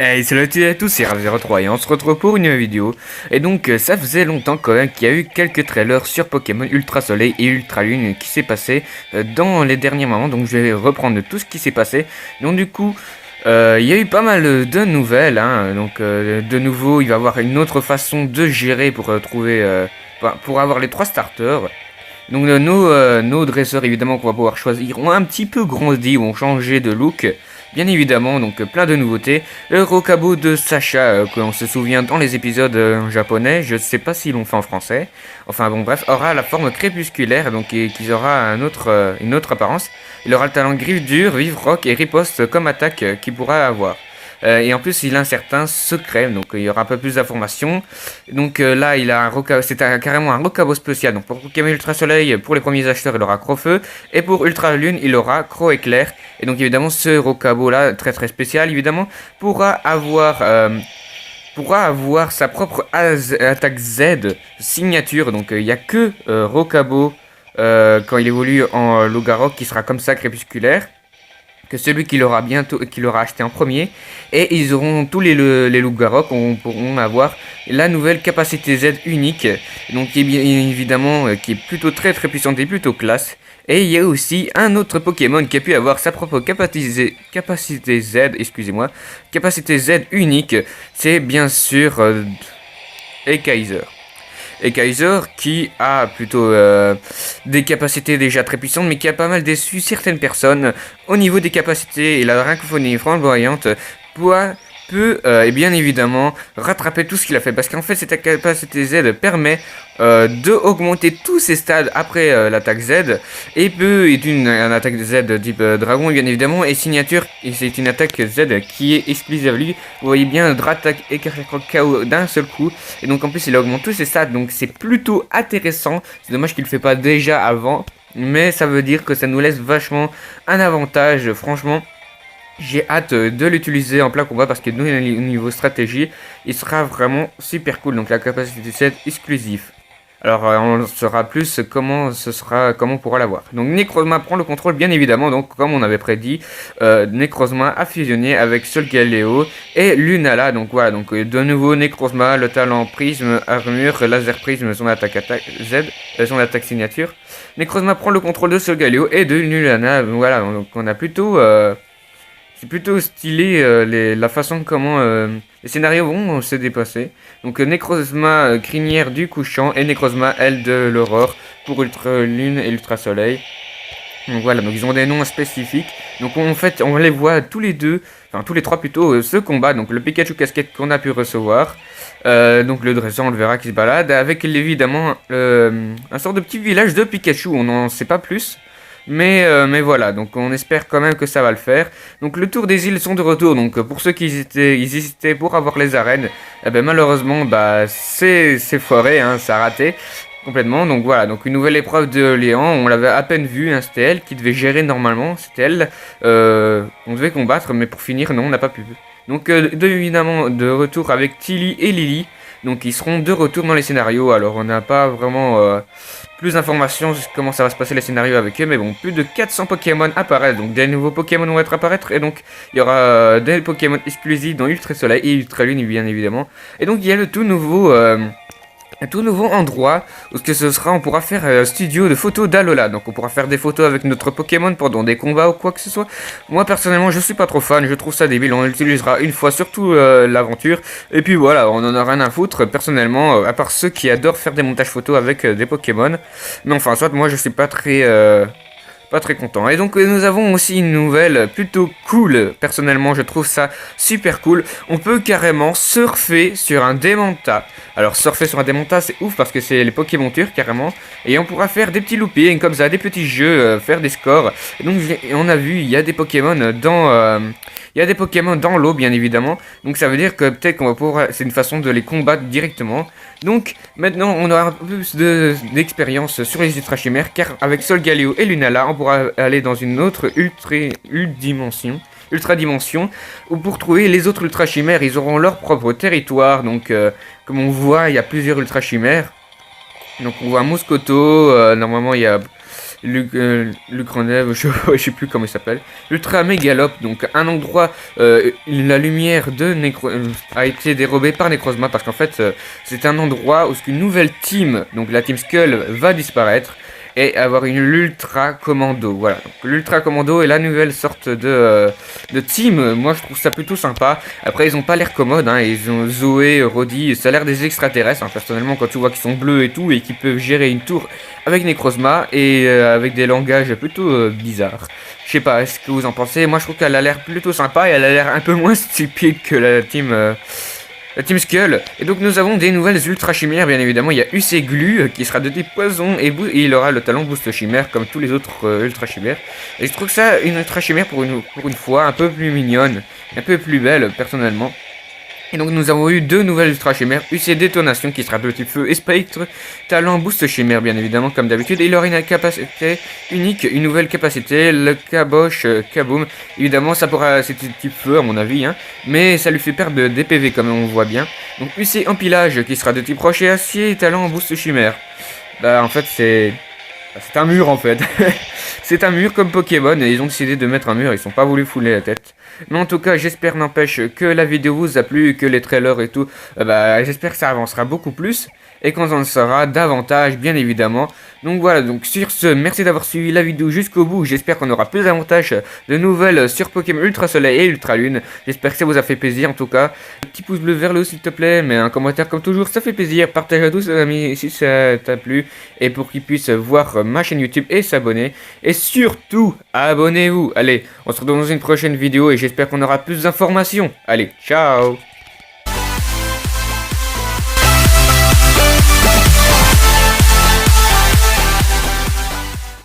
Hey, salut à tous, c'est Rav03 et on se retrouve pour une nouvelle vidéo. Et donc, ça faisait longtemps quand même qu'il y a eu quelques trailers sur Pokémon Ultra Soleil et Ultra Lune qui s'est passé dans les derniers moments. Donc, je vais reprendre tout ce qui s'est passé. Donc, du coup, il y a eu pas mal de nouvelles. Donc, de nouveau, il va y avoir une autre façon de gérer pour pour avoir les 3 starters. Donc, nos dresseurs, évidemment, qu'on va pouvoir choisir, ont un petit peu grandi, ont changé de look. Bien évidemment, donc plein de nouveautés. Le Rokabo de Sacha, qu'on se souvient dans les épisodes japonais, je sais pas s'ils l'ont fait en français. Enfin bon, bref, aura la forme crépusculaire, donc qui aura une autre apparence. Il aura le talent griffe dure, vive rock et riposte comme attaque qu'il pourra avoir. Et en plus, il a un certain secret, donc il y aura un peu plus d'informations. Donc là, il a un Rokabo, carrément un Rokabo spécial. Donc pour Pokémon Ultra Soleil, pour les premiers acheteurs, il aura Crofeu. Et pour Ultra Lune, il aura Croc Éclair. Et donc évidemment, ce Rokabo là, très très spécial, évidemment, pourra avoir sa propre attaque Z signature. Donc il n'y a que Rokabo quand il évolue en Logarok qui sera comme ça crépusculaire que celui qui l'aura acheté en premier. Et ils auront tous les Loup-Garok pourront avoir la nouvelle capacité Z unique, donc qui est bien évidemment qui est plutôt très très puissante et plutôt classe. Et il y a aussi un autre Pokémon qui a pu avoir sa propre capacité Z, excusez-moi, capacité Z unique, c'est bien sûr Ekaizer. Et Kaiser qui a plutôt des capacités déjà très puissantes mais qui a pas mal déçu certaines personnes au niveau des capacités et la racophonie flamboyante peut et bien évidemment rattraper tout ce qu'il a fait parce qu'en fait cette capacité Z permet de augmenter tous ses stades après l'attaque Z et est une attaque Z type dragon bien évidemment et signature et c'est une attaque Z qui est exclusive à lui. Vous voyez bien Dratak et KO d'un seul coup et donc en plus il augmente tous ses stats donc c'est plutôt intéressant. C'est dommage qu'il le fait pas déjà avant mais ça veut dire que ça nous laisse vachement un avantage franchement. J'ai hâte de l'utiliser en plein combat parce que nous, au niveau stratégie, il sera vraiment super cool. Donc la capacité 7 exclusif. Alors on saura plus comment on pourra l'avoir. Donc Necrozma prend le contrôle bien évidemment. Donc comme on avait prédit, Necrozma a fusionné avec Solgaleo et Lunala. Donc voilà, donc de nouveau Necrozma, le talent prisme, armure, laser prisme, son attaque Z, son attaque signature. Necrozma prend le contrôle de Solgaleo et de Lunala. Voilà, donc on a plutôt c'est plutôt stylé la façon comment les scénarios vont se dépasser. Donc Necrozma crinière du couchant et Necrozma aile de l'aurore pour Ultra Lune et Ultra Soleil. Donc voilà, donc ils ont des noms spécifiques. Donc en fait, on les voit tous les deux, enfin tous les trois plutôt, se combattent. Donc le Pikachu casquette qu'on a pu recevoir. Donc le dresseur, on le verra qui se balade. Avec évidemment un sort de petit village de Pikachu, on n'en sait pas plus. Mais voilà, donc on espère quand même que ça va le faire. Donc le tour des îles sont de retour, donc pour ceux qui hésitaient pour avoir les arènes, eh ben, malheureusement c'est foiré, hein, ça a raté complètement. Donc voilà, donc une nouvelle épreuve de Léon, on l'avait à peine vu, hein, c'était elle qui devait gérer normalement, c'était elle. On devait combattre, mais pour finir, non, on n'a pas pu. Donc évidemment de retour avec Tilly et Lily. Donc ils seront de retour dans les scénarios. Alors on n'a pas vraiment plus d'informations sur comment ça va se passer les scénarios avec eux. Mais bon, plus de 400 Pokémon apparaissent. Donc des nouveaux Pokémon vont apparaître. Et donc il y aura des Pokémon exclusifs dans Ultra Soleil et Ultra Lune bien évidemment. Et donc il y a le tout nouveau... un tout nouveau endroit où on pourra faire un studio de photos d'Alola. Donc on pourra faire des photos avec notre Pokémon pendant des combats ou quoi que ce soit. Moi personnellement je suis pas trop fan, je trouve ça débile, on l'utilisera une fois surtout l'aventure. Et puis voilà, on en a rien à foutre personnellement, à part ceux qui adorent faire des montages photos avec des Pokémon. Mais enfin soit moi je suis pas très content. Et donc nous avons aussi une nouvelle plutôt cool. Personnellement je trouve ça super cool. On peut carrément surfer sur un Démenta. Alors surfer sur un Démenta c'est ouf parce que c'est les Pokémon turcs carrément. Et on pourra faire des petits loopings comme ça, des petits jeux, faire des scores. Et donc on a vu il y a des Pokémon dans l'eau bien évidemment. Donc ça veut dire que peut-être qu'on va pouvoir... C'est une façon de les combattre directement. Donc maintenant on aura un peu plus d'expérience sur les Ultra Chimères. Car avec Solgaleo et Lunala on pourra aller dans une autre ultra dimension où pour trouver les autres Ultra Chimères ils auront leur propre territoire. Donc comme on voit il y a plusieurs Ultra Chimères. Donc on voit Moscoto, normalement il y a Lucranev, je sais plus comment il s'appelle. Ultra Mégalope, donc un endroit, la lumière de a été dérobée par Necrozma parce qu'en fait c'est un endroit où une nouvelle team, donc la team Skull, va disparaître et avoir une l'Ultra Commando. Voilà, donc l'Ultra Commando est la nouvelle sorte de team. Moi je trouve ça plutôt sympa. Après ils ont pas l'air commodes, hein. Ils ont Zoé, Roddy, ça a l'air des extraterrestres, hein. Personnellement quand tu vois qu'ils sont bleus et tout et qu'ils peuvent gérer une tour avec Necrozma et avec des langages plutôt bizarres. Je sais pas, est-ce que vous en pensez? Moi je trouve qu'elle a l'air plutôt sympa et elle a l'air un peu moins stupide que la Team Skull. Et donc nous avons des nouvelles ultra chimères, bien évidemment. Il y a UC Glu qui sera de type poison et il aura le talent boost chimère comme tous les autres ultra chimères. Et je trouve ça une ultra chimère pour une fois un peu plus mignonne, un peu plus belle personnellement. Et donc nous avons eu deux nouvelles ultra chimères, UC Détonation qui sera de type feu et Spectre, talent boost chimère bien évidemment comme d'habitude, et il aura une capacité unique, une nouvelle capacité, le Kabosh Kaboom. Évidemment ça pourra, c'est type feu à mon avis, hein, mais ça lui fait perdre des PV comme on voit bien. Donc UC Empilage qui sera de type rocher acier, talent boost chimère. Bah en fait c'est un mur en fait. C'est un mur comme Pokémon et ils ont décidé de mettre un mur, ils sont pas voulu fouler la tête. Mais en tout cas, j'espère n'empêche que la vidéo vous a plu, que les trailers et tout, j'espère que ça avancera beaucoup plus et qu'on en saura davantage, bien évidemment. Donc voilà, donc sur ce, merci d'avoir suivi la vidéo jusqu'au bout. J'espère qu'on aura plus d'avantages, de nouvelles sur Pokémon Ultra Soleil et Ultra Lune. J'espère que ça vous a fait plaisir en tout cas. Petit pouce bleu vers le haut s'il te plaît, mais un commentaire comme toujours, ça fait plaisir. Partage à tous les amis si ça t'a plu et pour qu'ils puissent voir ma chaîne YouTube et s'abonner. Et surtout, abonnez-vous. Allez, on se retrouve dans une prochaine vidéo et j'espère qu'on aura plus d'informations. Allez, ciao!